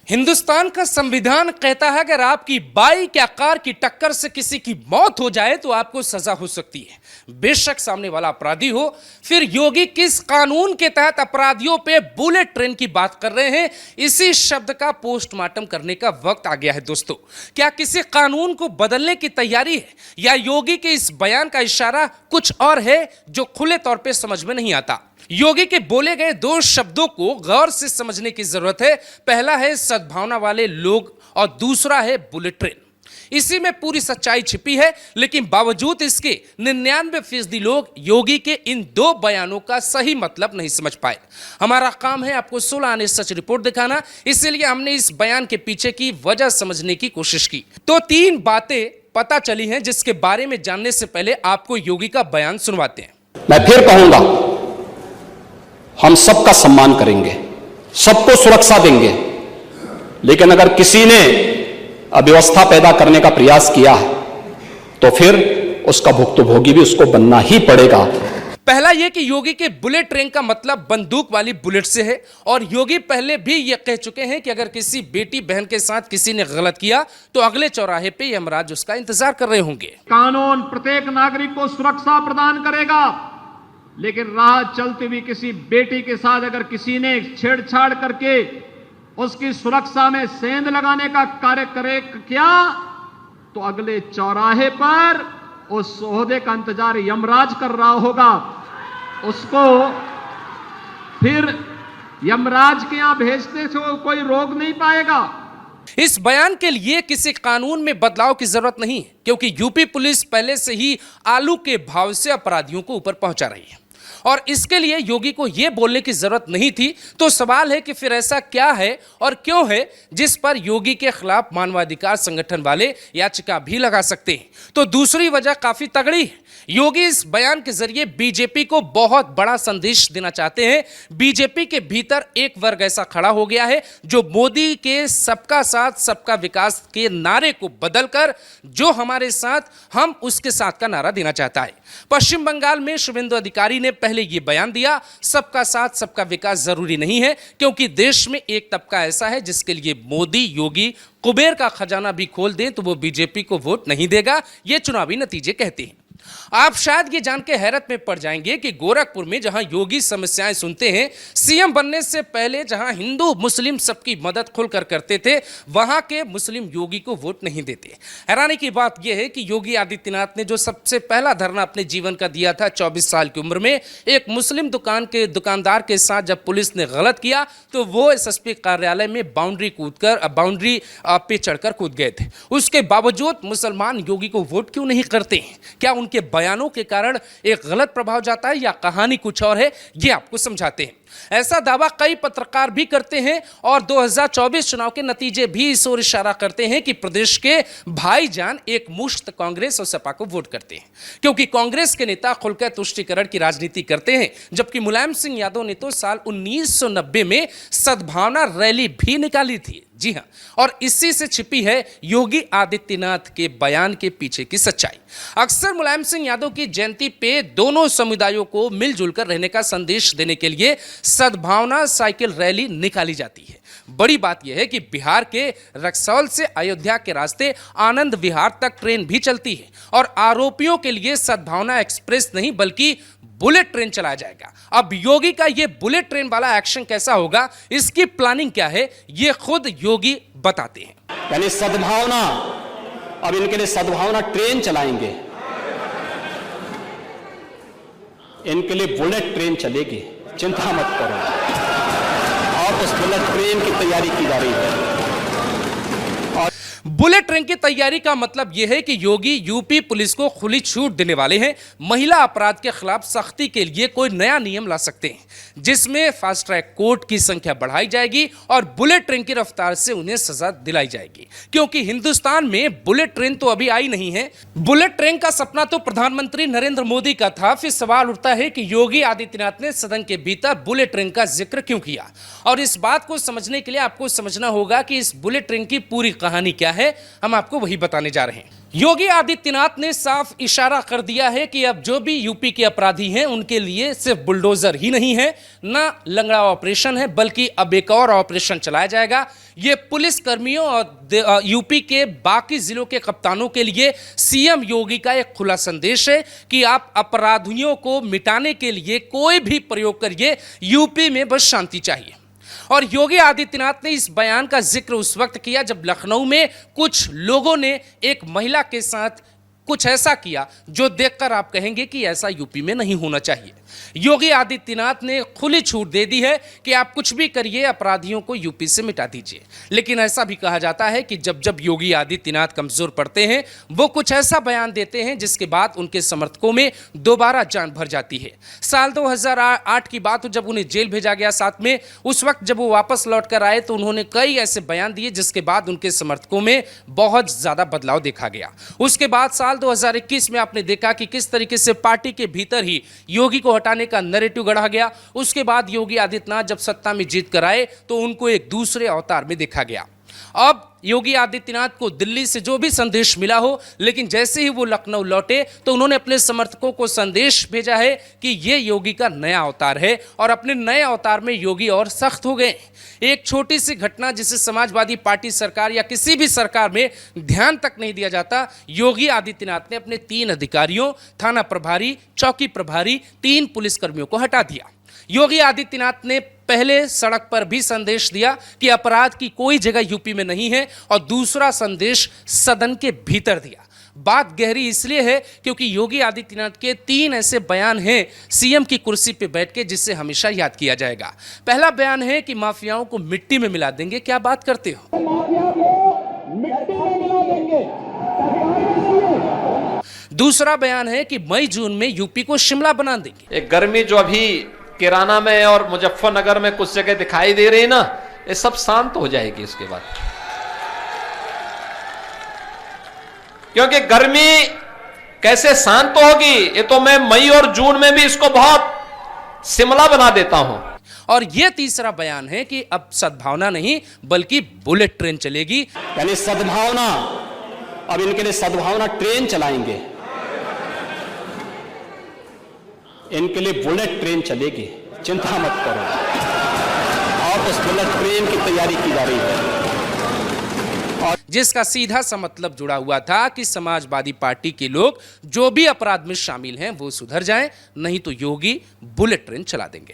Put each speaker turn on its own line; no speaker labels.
हिंदुस्तान का संविधान कहता है अगर आपकी बाइक या कार की टक्कर से किसी की मौत हो जाए तो आपको सजा हो सकती है, बेशक सामने वाला अपराधी हो। फिर योगी किस कानून के तहत अपराधियों पे बुलेट ट्रेन की बात कर रहे हैं? इसी शब्द का पोस्टमार्टम करने का वक्त आ गया है दोस्तों। क्या किसी कानून को बदलने की तैयारी है या योगी के इस बयान का इशारा कुछ और है जो खुले तौर पर समझ में नहीं आता? योगी के बोले गए दो शब्दों को गौर से समझने की जरूरत है। पहला है सद्भावना वाले लोग और दूसरा है बुलेट ट्रेन। इसी में पूरी सच्चाई छिपी है, लेकिन बावजूद इसके 99% लोग योगी के इन दो बयानों का सही मतलब नहीं समझ पाए। हमारा काम है आपको 16 आने सच रिपोर्ट दिखाना, इसीलिए हमने इस बयान के पीछे की वजह समझने की कोशिश की। तो 3 बातें पता चली हैं जिसके बारे में जानने से पहले आपको योगी का बयान सुनवाते हैं।
मैं फिर कहूंगा, हम सबका सम्मान करेंगे, सबको सुरक्षा देंगे, लेकिन अगर किसी ने अव्यवस्था पैदा करने का प्रयास किया है तो फिर उसका भुक्तभोगी भी उसको बनना ही पड़ेगा।
पहला यह कि योगी के बुलेट ट्रेन का मतलब बंदूक वाली बुलेट से है, और योगी पहले भी यह कह चुके हैं कि अगर किसी बेटी बहन के साथ किसी ने गलत किया तो अगले चौराहे पे यमराज उसका इंतजार कर रहे होंगे।
कानून प्रत्येक नागरिक को सुरक्षा प्रदान करेगा, लेकिन राह चलती हुई किसी बेटी के साथ अगर किसी ने छेड़छाड़ करके उसकी सुरक्षा में सेंध लगाने का कार्य किया तो अगले चौराहे पर उस ओहदे का इंतजार यमराज कर रहा होगा। उसको फिर यमराज के यहां भेजने से कोई रोक नहीं पाएगा।
इस बयान के लिए किसी कानून में बदलाव की जरूरत नहीं है, क्योंकि यूपी पुलिस पहले से ही आलू के भाव से अपराधियों को ऊपर पहुंचा रही है और इसके लिए योगी को यह बोलने की जरूरत नहीं थी। तो सवाल है कि फिर ऐसा क्या है और क्यों है जिस पर योगी के खिलाफ मानवाधिकार संगठन वाले याचिका भी लगा सकते हैं? तो दूसरी वजह काफी तगड़ी है। योगी इस बयान के जरिए बीजेपी को बहुत बड़ा संदेश देना चाहते हैं। बीजेपी के भीतर एक वर्ग ऐसा खड़ा हो गया है जो मोदी के सबका साथ सबका विकास के नारे को बदलकर जो हमारे साथ हम उसके साथ का नारा देना चाहता है। पश्चिम बंगाल में शुभेंदु अधिकारी ने पहले यह बयान दिया, सबका साथ सबका विकास जरूरी नहीं है, क्योंकि देश में एक तबका ऐसा है जिसके लिए मोदी योगी कुबेर का खजाना भी खोल दें तो वो बीजेपी को वोट नहीं देगा। ये चुनावी नतीजे कहते हैं। आप शायद ये जान के हैरत में पड़ जाएंगे कि गोरखपुर में जहां योगी समस्याएं सुनते हैं, सीएम बनने से पहले जहां हिंदू मुस्लिम सबकी मदद खुलकर करते थे, वहां के मुस्लिम योगी को वोट नहीं देते। हैरानी की बात यह है कि योगी आदित्यनाथ ने जो सबसे पहला धरना अपने जीवन का दिया था 24 साल की उम्र में, एक मुस्लिम दुकानदार के साथ जब पुलिस ने गलत किया तो वो एसएसपी कार्यालय में बाउंड्री पे चढ़कर कूद गए थे। उसके बावजूद मुसलमान योगी को वोट क्यों नहीं करते? क्या उनके बयानों के कारण एक गलत प्रभाव जाता है या कहानी कुछ और है? ये आपको समझाते हैं। ऐसा दावा कई पत्रकार भी करते हैं और 2024 चुनाव के नतीजे भी इस ओर इशारा करते हैं कि प्रदेश के भाईजान एक मुश्त कांग्रेस और सपा को वोट करते हैं, क्योंकि कांग्रेस के नेता खुलकर तुष्टीकरण की राजनीति करते हैं, जबकि मुलायम सिंह यादव ने तो साल 1990 में सद्भावना रैली भी निकाली थी। जी हां, और इसी से छिपी है योगी आदित्यनाथ के बयान के पीछे की सच्चाई। अक्सर मुलायम सिंह यादव की जयंती पे दोनों समुदायों को मिलजुल कर रहने का संदेश देने के लिए सद्भावना साइकिल रैली निकाली जाती है। बड़ी बात यह है कि बिहार के रक्सौल से अयोध्या के रास्ते आनंद विहार तक ट्रेन भी चलती है और आरोपियों के लिए सद्भावना एक्सप्रेस नहीं बल्कि बुलेट ट्रेन चलाया जाएगा। अब योगी का ये बुलेट ट्रेन वाला एक्शन कैसा होगा, इसकी प्लानिंग क्या है, ये खुद योगी बताते हैं।
यानी सद्भावना, अब इनके लिए सद्भावना ट्रेन चलाएंगे, इनके लिए बुलेट ट्रेन चलेगी, चिंता मत करो। और उस बुलेट ट्रेन की तैयारी की जा रही है।
बुलेट ट्रेन की तैयारी का मतलब यह है कि योगी यूपी पुलिस को खुली छूट देने वाले हैं। महिला अपराध के खिलाफ सख्ती के लिए कोई नया नियम ला सकते हैं जिसमें फास्ट ट्रैक कोर्ट की संख्या बढ़ाई जाएगी और बुलेट ट्रेन की रफ्तार से उन्हें सजा दिलाई जाएगी, क्योंकि हिंदुस्तान में बुलेट ट्रेन तो अभी आई नहीं है। बुलेट ट्रेन का सपना तो प्रधानमंत्री नरेंद्र मोदी का था। फिर सवाल उठता है कि योगी आदित्यनाथ ने सदन के भीतर बुलेट ट्रेन का जिक्र क्यों किया, और इस बात को समझने के लिए आपको समझना होगा कि इस बुलेट ट्रेन की पूरी कहानी क्या है। है, हम आपको वही बताने जा रहे हैं। योगी आदित्यनाथ ने साफ इशारा कर दिया है कि अब जो भी यूपी के अपराधी हैं उनके लिए सिर्फ बुलडोजर ही नहीं है, ना लंगड़ा ऑपरेशन है, बल्कि अब एक और ऑपरेशन चलाया जाएगा। ये पुलिस कर्मियों और यूपी के बाकी जिलों के कप्तानों के लिए सीएम योगी का एक खुला संदेश है कि आप अपराधियों को मिटाने के लिए कोई भी प्रयोग करिए, यूपी में बस शांति चाहिए। और योगी आदित्यनाथ ने इस बयान का जिक्र उस वक्त किया जब लखनऊ में कुछ लोगों ने एक महिला के साथ कुछ ऐसा किया जो देखकर आप कहेंगे कि ऐसा यूपी में नहीं होना चाहिए। योगी आदित्यनाथ ने खुली छूट दे दी है कि आप कुछ भी करिए, अपराधियों को यूपी से मिटा दीजिए। लेकिन ऐसा भी कहा जाता है कि जब जब योगी आदित्यनाथ कमजोर पड़ते हैं, वो कुछ ऐसा बयान देते हैं जिसके बाद उनके समर्थकों में दोबारा जान भर जाती है। साल 2008 की बात हो, जब उन्हें जेल भेजा गया साथ में, उस वक्त जब वो वापस लौट कर आए तो उन्होंने कई ऐसे बयान दिए जिसके बाद उनके समर्थकों में बहुत ज्यादा बदलाव देखा गया। उसके बाद साल 2021 में आपने देखा कि किस तरीके से पार्टी के भीतर ही योगी को हटाने का नैरेटिव गढ़ा गया। उसके बाद योगी आदित्यनाथ जब सत्ता में जीत कर आए तो उनको एक दूसरे अवतार में देखा गया। अब योगी आदित्यनाथ को दिल्ली से जो भी संदेश मिला हो, लेकिन जैसे ही वो लखनऊ लौटे तो उन्होंने अपने समर्थकों को संदेश भेजा है कि ये योगी का नया अवतार है और अपने नए अवतार में योगी और सख्त हो गए। एक छोटी सी घटना जिसे समाजवादी पार्टी सरकार या किसी भी सरकार में ध्यान तक नहीं दिया जाता, योगी आदित्यनाथ ने अपने 3 अधिकारियों, थाना प्रभारी, चौकी प्रभारी, 3 पुलिसकर्मियों को हटा दिया। योगी आदित्यनाथ ने पहले सड़क पर भी संदेश दिया कि अपराध की कोई जगह यूपी में नहीं है, और दूसरा संदेश सदन के भीतर दिया। बात गहरी इसलिए है क्योंकि योगी आदित्यनाथ के 3 ऐसे बयान हैं सीएम की कुर्सी पे बैठ के जिससे हमेशा याद किया जाएगा। पहला बयान है कि माफियाओं को मिट्टी में मिला देंगे। क्या बात करते हो? दूसरा बयान है कि मई जून में यूपी को शिमला बना देंगे।
एक गर्मी जो अभी किराना में और मुजफ्फरनगर में कुछ जगह दिखाई दे रही है ना, ये सब शांत हो जाएगी इसके बाद। क्योंकि गर्मी कैसे शांत होगी, ये तो मैं मई और जून में भी इसको बहुत शिमला बना देता हूं।
और ये तीसरा बयान है कि अब सद्भावना नहीं बल्कि बुलेट ट्रेन चलेगी।
यानी सद्भावना, अब इनके लिए सद्भावना ट्रेन चलाएंगे, इनके लिए बुलेट ट्रेन चलेगी, चिंता मत करो। और उस बुलेट ट्रेन की तैयारी की जा रही है,
जिसका सीधा सा मतलब जुड़ा हुआ था कि समाजवादी पार्टी के लोग जो भी अपराध में शामिल हैं वो सुधर जाएं, नहीं तो योगी बुलेट ट्रेन चला देंगे।